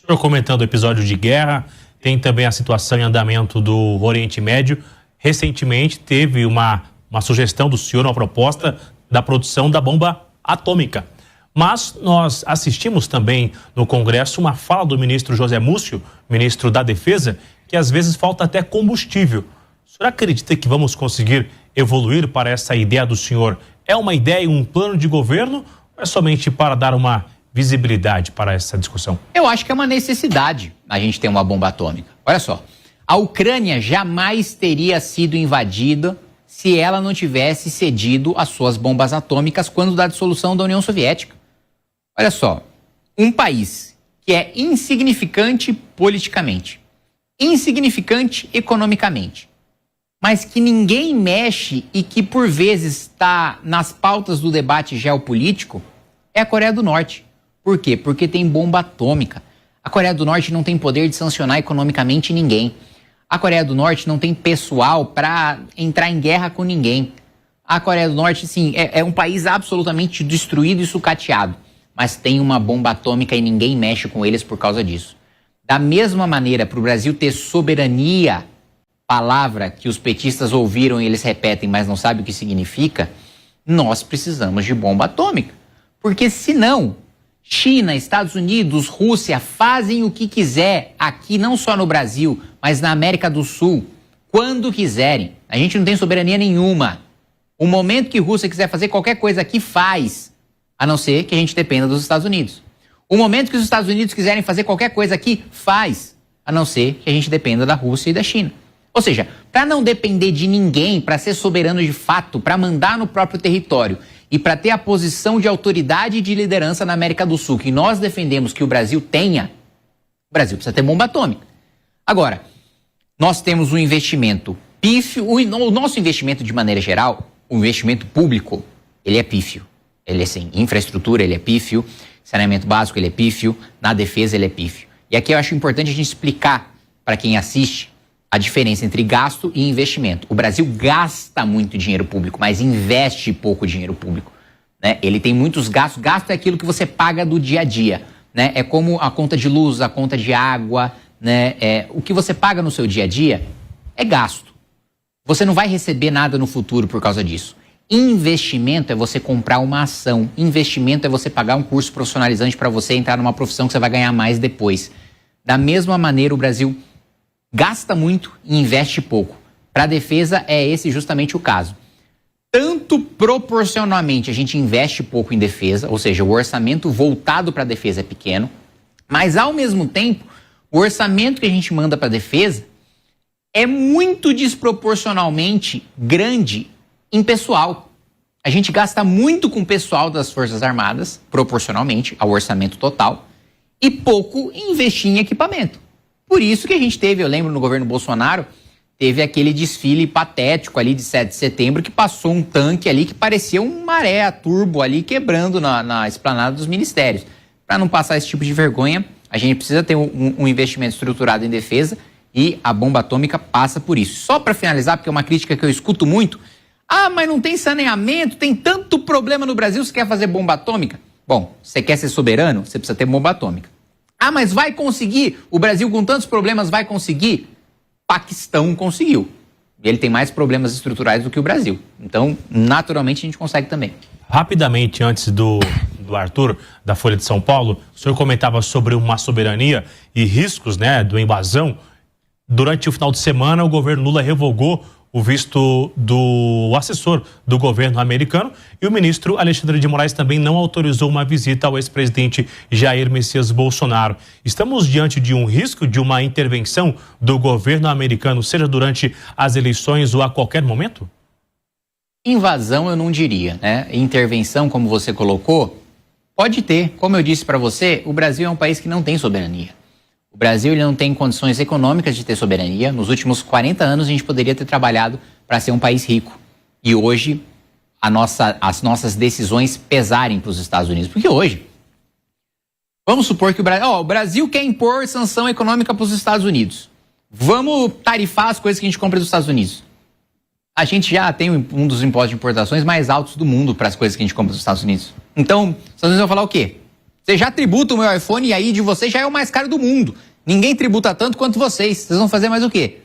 O senhor comentando o episódio de guerra, tem também a situação em andamento do Oriente Médio. Recentemente teve uma sugestão do senhor, uma proposta da produção da bomba atômica. Mas nós assistimos também no Congresso uma fala do ministro José Múcio, ministro da Defesa, que às vezes falta até combustível. O senhor acredita que vamos conseguir evoluir para essa ideia do senhor? É uma ideia e um plano de governo ou é somente para dar uma visibilidade para essa discussão? Eu acho que é uma necessidade a gente ter uma bomba atômica. Olha só, a Ucrânia jamais teria sido invadida se ela não tivesse cedido as suas bombas atômicas quando da dissolução da União Soviética. Olha só, um país que é insignificante politicamente, insignificante economicamente, mas que ninguém mexe e que por vezes está nas pautas do debate geopolítico, é a Coreia do Norte. Por quê? Porque tem bomba atômica. A Coreia do Norte não tem poder de sancionar economicamente ninguém. A Coreia do Norte não tem pessoal para entrar em guerra com ninguém. A Coreia do Norte, sim, é um país absolutamente destruído e sucateado, mas tem uma bomba atômica e ninguém mexe com eles por causa disso. Da mesma maneira, para o Brasil ter soberania, palavra que os petistas ouviram e eles repetem, mas não sabem o que significa, nós precisamos de bomba atômica. Porque senão, China, Estados Unidos, Rússia fazem o que quiser aqui, não só no Brasil, mas na América do Sul, quando quiserem. A gente não tem soberania nenhuma. O momento que a Rússia quiser fazer qualquer coisa aqui, faz, a não ser que a gente dependa dos Estados Unidos. O momento que os Estados Unidos quiserem fazer qualquer coisa aqui, faz, a não ser que a gente dependa da Rússia e da China. Ou seja, para não depender de ninguém, para ser soberano de fato, para mandar no próprio território e para ter a posição de autoridade e de liderança na América do Sul, que nós defendemos que o Brasil tenha, o Brasil precisa ter bomba atômica. Agora, nós temos um investimento pífio, o nosso investimento de maneira geral, o investimento público, ele é pífio. Ele é assim, infraestrutura, ele é pífio, saneamento básico, ele é pífio, na defesa, ele é pífio. E aqui eu acho importante a gente explicar para quem assiste a diferença entre gasto e investimento. O Brasil gasta muito dinheiro público, mas investe pouco dinheiro público, né? Ele tem muitos gastos. Gasto é aquilo que você paga do dia a dia, né? É como a conta de luz, a conta de água, né? O que você paga no seu dia a dia é gasto. Você não vai receber nada no futuro por causa disso. Investimento é você comprar uma ação. Investimento é você pagar um curso profissionalizante para você entrar numa profissão que você vai ganhar mais depois. Da mesma maneira, o Brasil gasta muito e investe pouco. Para a defesa é esse justamente o caso. Tanto proporcionalmente a gente investe pouco em defesa, ou seja, o orçamento voltado para a defesa é pequeno, mas ao mesmo tempo, o orçamento que a gente manda para a defesa é muito desproporcionalmente grande em pessoal. A gente gasta muito com o pessoal das Forças Armadas, proporcionalmente ao orçamento total, e pouco em investir em equipamento. Por isso que a gente teve, eu lembro no governo Bolsonaro, teve aquele desfile patético ali de 7 de setembro que passou um tanque ali que parecia um maré a turbo ali quebrando na esplanada dos ministérios. Para não passar esse tipo de vergonha, a gente precisa ter um investimento estruturado em defesa e a bomba atômica passa por isso. Só para finalizar, porque é uma crítica que eu escuto muito, mas não tem saneamento, tem tanto problema no Brasil, você quer fazer bomba atômica? Bom, você quer ser soberano, você precisa ter bomba atômica. Mas vai conseguir? O Brasil com tantos problemas vai conseguir? Paquistão conseguiu. Ele tem mais problemas estruturais do que o Brasil. Então, naturalmente, a gente consegue também. Rapidamente, antes do Arthur, da Folha de São Paulo, o senhor comentava sobre uma soberania e riscos, né, do invasão. Durante o final de semana, o governo Lula revogou o visto do assessor do governo americano e o ministro Alexandre de Moraes também não autorizou uma visita ao ex-presidente Jair Messias Bolsonaro. Estamos diante de um risco de uma intervenção do governo americano, seja durante as eleições ou a qualquer momento? Invasão eu não diria, né? Intervenção, como você colocou, pode ter. Como eu disse para você, o Brasil é um país que não tem soberania. O Brasil ele não tem condições econômicas de ter soberania. Nos últimos 40 anos a gente poderia ter trabalhado para ser um país rico. E hoje as nossas decisões pesarem para os Estados Unidos. Porque hoje, vamos supor que o Brasil quer impor sanção econômica para os Estados Unidos. Vamos tarifar as coisas que a gente compra dos Estados Unidos. A gente já tem um dos impostos de importações mais altos do mundo para as coisas que a gente compra dos Estados Unidos. Então, os Estados Unidos vão falar o quê? Você já tributa o meu iPhone e aí de vocês já é o mais caro do mundo. Ninguém tributa tanto quanto vocês. Vocês vão fazer mais o quê?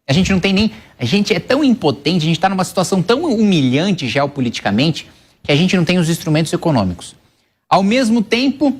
A gente não tem nem... A gente é tão impotente, a gente está numa situação tão humilhante geopoliticamente que a gente não tem os instrumentos econômicos. Ao mesmo tempo,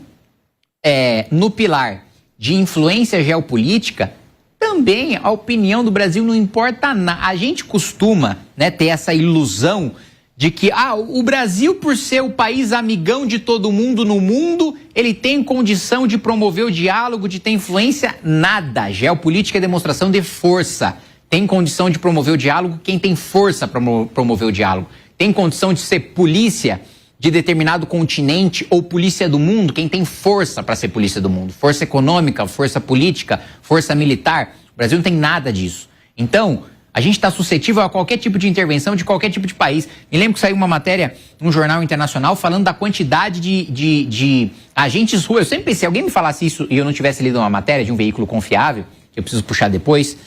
no pilar de influência geopolítica, também a opinião do Brasil não importa nada. A gente costuma, né, ter essa ilusão de que o Brasil, por ser o país amigão de todo mundo no mundo, ele tem condição de promover o diálogo, de ter influência. Nada. Geopolítica é demonstração de força. Tem condição de promover o diálogo quem tem força para promover o diálogo. Tem condição de ser polícia de determinado continente ou polícia do mundo quem tem força para ser polícia do mundo. Força econômica, força política, força militar. O Brasil não tem nada disso. Então, a gente está suscetível a qualquer tipo de intervenção de qualquer tipo de país. Me lembro que saiu uma matéria num jornal internacional falando da quantidade de agentes russos. Eu sempre pensei, alguém me falasse isso e eu não tivesse lido uma matéria de um veículo confiável, que eu preciso puxar depois,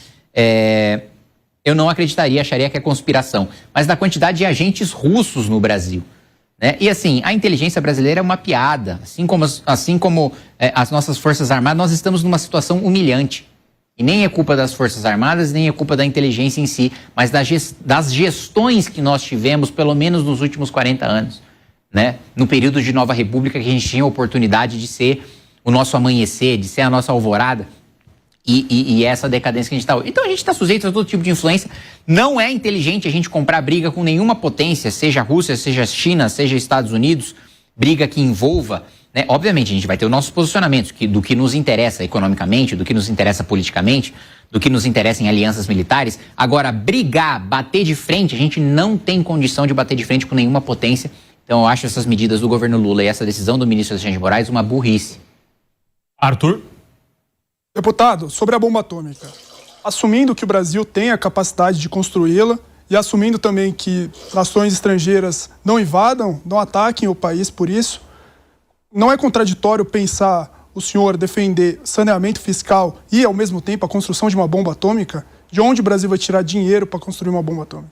eu não acreditaria, acharia que é conspiração. Mas da quantidade de agentes russos no Brasil. Né? E assim, a inteligência brasileira é uma piada. Assim como as nossas Forças Armadas, nós estamos numa situação humilhante. E nem é culpa das Forças Armadas, nem é culpa da inteligência em si, mas das gestões que nós tivemos, pelo menos nos últimos 40 anos. Né? No período de Nova República, que a gente tinha a oportunidade de ser o nosso amanhecer, de ser a nossa alvorada, e essa decadência que a gente está hoje. Então a gente está sujeito a todo tipo de influência. Não é inteligente a gente comprar briga com nenhuma potência, seja Rússia, seja China, seja Estados Unidos, briga que envolva... Né? Obviamente, a gente vai ter os nossos posicionamentos do que nos interessa economicamente, do que nos interessa politicamente, do que nos interessa em alianças militares. Agora, brigar, bater de frente, a gente não tem condição de bater de frente com nenhuma potência. Então, eu acho essas medidas do governo Lula e essa decisão do ministro Alexandre de Moraes uma burrice. Arthur? Deputado, sobre a bomba atômica. Assumindo que o Brasil tem a capacidade de construí-la e assumindo também que nações estrangeiras não invadam, não ataquem o país por isso, não é contraditório pensar o senhor defender saneamento fiscal e, ao mesmo tempo, a construção de uma bomba atômica? De onde o Brasil vai tirar dinheiro para construir uma bomba atômica?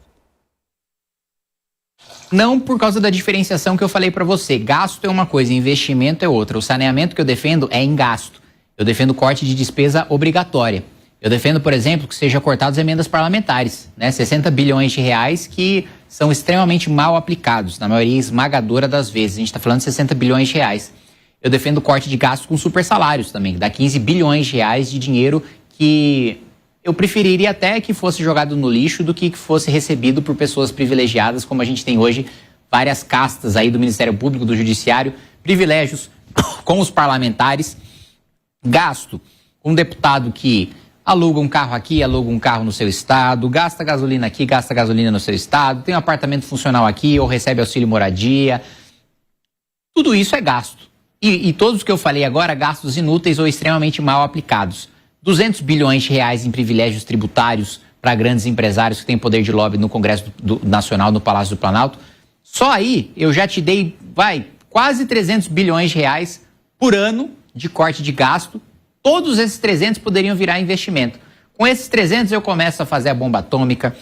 Não por causa da diferenciação que eu falei para você. Gasto é uma coisa, investimento é outra. O saneamento que eu defendo é em gasto. Eu defendo corte de despesa obrigatória. Eu defendo, por exemplo, que seja cortadas emendas parlamentares, né? 60 bilhões de reais que são extremamente mal aplicados, na maioria esmagadora das vezes. A gente está falando de 60 bilhões de reais. Eu defendo corte de gastos com super salários também, que dá 15 bilhões de reais de dinheiro que eu preferiria até que fosse jogado no lixo do que fosse recebido por pessoas privilegiadas, como a gente tem hoje várias castas aí do Ministério Público, do Judiciário, privilégios com os parlamentares, gasto com um deputado que aluga um carro aqui, aluga um carro no seu estado, gasta gasolina aqui, gasta gasolina no seu estado, tem um apartamento funcional aqui ou recebe auxílio moradia. Tudo isso é gasto. E todos os que eu falei agora, gastos inúteis ou extremamente mal aplicados. 200 bilhões de reais em privilégios tributários para grandes empresários que têm poder de lobby no Congresso Nacional, no Palácio do Planalto. Só aí eu já te dei, quase 300 bilhões de reais por ano de corte de gasto. Todos esses 300 poderiam virar investimento. Com esses 300 eu começo a fazer a bomba atômica.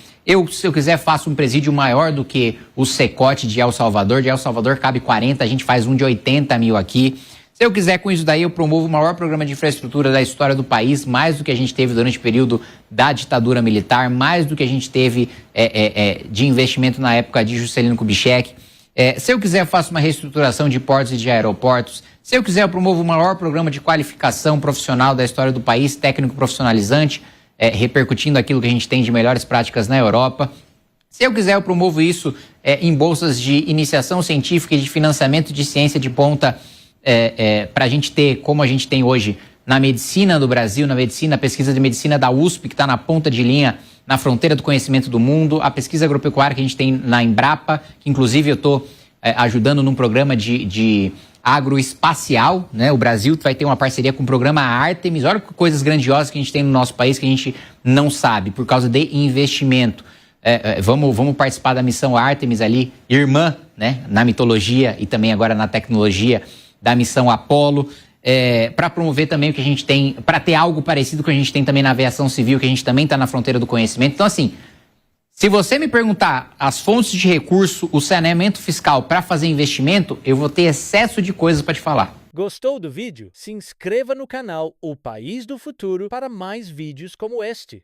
Se eu quiser, faço um presídio maior do que o Secote de El Salvador. De El Salvador cabe 40, a gente faz um de 80 mil aqui. Se eu quiser, com isso daí, eu promovo o maior programa de infraestrutura da história do país, mais do que a gente teve durante o período da ditadura militar, mais do que a gente teve de investimento na época de Juscelino Kubitschek. Se eu quiser, eu faço uma reestruturação de portos e de aeroportos. Se eu quiser, eu promovo o maior programa de qualificação profissional da história do país, técnico profissionalizante, repercutindo aquilo que a gente tem de melhores práticas na Europa. Se eu quiser, eu promovo isso em bolsas de iniciação científica e de financiamento de ciência de ponta, para a gente ter, como a gente tem hoje na medicina do Brasil, na pesquisa de medicina da USP, que está na ponta de linha, na fronteira do conhecimento do mundo, a pesquisa agropecuária que a gente tem na Embrapa, que inclusive eu estou ajudando num programa de agroespacial, né? O Brasil vai ter uma parceria com o programa Artemis. Olha que coisas grandiosas que a gente tem no nosso país que a gente não sabe, por causa de investimento. Vamos participar da missão Artemis ali, irmã, né? Na mitologia e também agora na tecnologia da missão Apollo, para promover também o que a gente tem, para ter algo parecido com o que a gente tem também na aviação civil, que a gente também está na fronteira do conhecimento. Então, assim, se você me perguntar as fontes de recurso, o saneamento fiscal para fazer investimento, eu vou ter excesso de coisas para te falar. Gostou do vídeo? Se inscreva no canal O País do Futuro para mais vídeos como este.